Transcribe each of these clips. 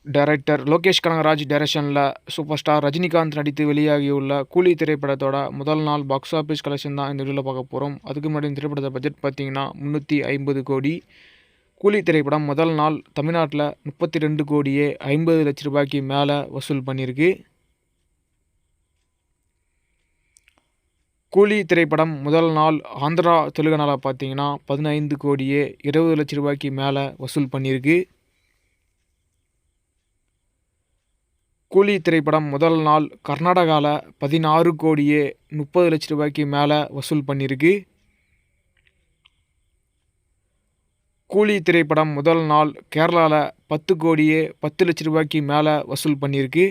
Director Lokesh Kanagaraj டைரக்ஷனில் super star Rajinikanth நடித்து வெளியாகியுள்ள கூலி திரைப்படத்தோட முதல் நாள் பாக்ஸ் ஆஃபீஸ் கலெக்ஷன் தான் இந்த வீடியோவில் பார்க்க போகிறோம். அதுக்கு முன்னாடி இந்த திரைப்படத்தை பட்ஜெட் பார்த்தீங்கன்னா 350 கோடி. கூலி திரைப்படம் முதல் நாள் தமிழ்நாட்டில் 32 கோடியே 50 லட்ச ரூபாய்க்கு மேலே வசூல் பண்ணியிருக்கு. கூலி திரைப்படம் முதல் நாள் ஆந்திரா தெலுங்கானாவில் பார்த்தீங்கன்னா 15 கோடியே 20 லட்ச ரூபாய்க்கு மேலே வசூல் பண்ணியிருக்கு. கூலி திரைப்படம் முதல் நாள் கர்நாடகாவில் 16 கோடியே 30 லட்ச ரூபாய்க்கு மேலே வசூல் பண்ணியிருக்கு. கூலி திரைப்படம் முதல் நாள் கேரளாவில் 10 கோடியே 10 லட்ச ரூபாய்க்கு மேலே வசூல் பண்ணியிருக்கு.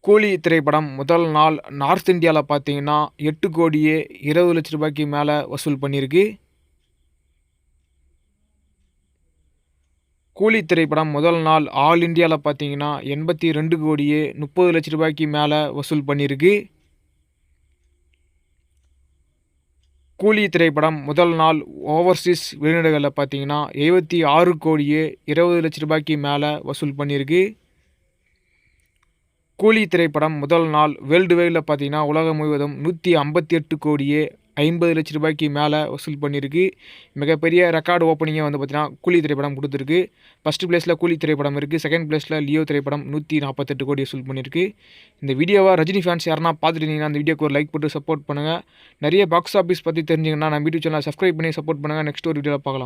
கூலி திரைப்படம் முதல் நாள் நார்த் இந்தியாவில் பார்த்தீங்கன்னா 8 கோடியே 20 லட்ச ரூபாய்க்கு மேலே வசூல் பண்ணியிருக்கு. கூலி திரைப்படம் முதல் நாள் ஆல் இந்தியாவில் பார்த்தீங்கன்னா 82 கோடியே 30 லட்ச ரூபாய்க்கு மேலே வசூல் பண்ணியிருக்கு. கூலி திரைப்படம் முதல் நாள் ஓவர்சீஸ் வெளிநாடுகளில் பார்த்தீங்கன்னா 76 கோடியே 20 லட்ச ரூபாய்க்கு மேலே வசூல் பண்ணியிருக்கு. கூலி திரைப்படம் முதல் நாள் வேர்ல்டு வைடில் பார்த்தீங்கன்னா உலகம் முழுவதும் 158 கோடியே 50 லட்ச ரூபாய்க்கு மேலே வசூல் பண்ணியிருக்கு. மிகப்பெரிய ரெக்கார்டு ஓப்பனிங்கை பார்த்தீங்கன்னா கூலி திரைப்படம் கொடுத்துருக்கு. ஃபஸ்ட்டு பிளேஸில் கூலி திரைப்படம் இருக்குது. செகண்ட் பிளேஸில் லியோ திரைப்படம் 148 கோடி வசூல் பண்ணியிருக்கு. இந்த வீடியோவை ரஜினி ஃபேன்ஸ் யாருன்னா பார்த்துட்டீங்கன்னா அந்த வீடியோக்கு ஒரு லைக் போட்டு சப்போர்ட் பண்ணுங்கள். நிறைய பாக்ஸ் ஆஃபீஸ் பற்றி தெரிஞ்சிங்கன்னா நம்ம யூடியூப் சேனலை சப்ஸ்கிரைப் பண்ணி சப்போர்ட் பண்ணுங்கள். நெக்ஸ்ட் ஒரு வீடியோவில் பார்க்கலாம்.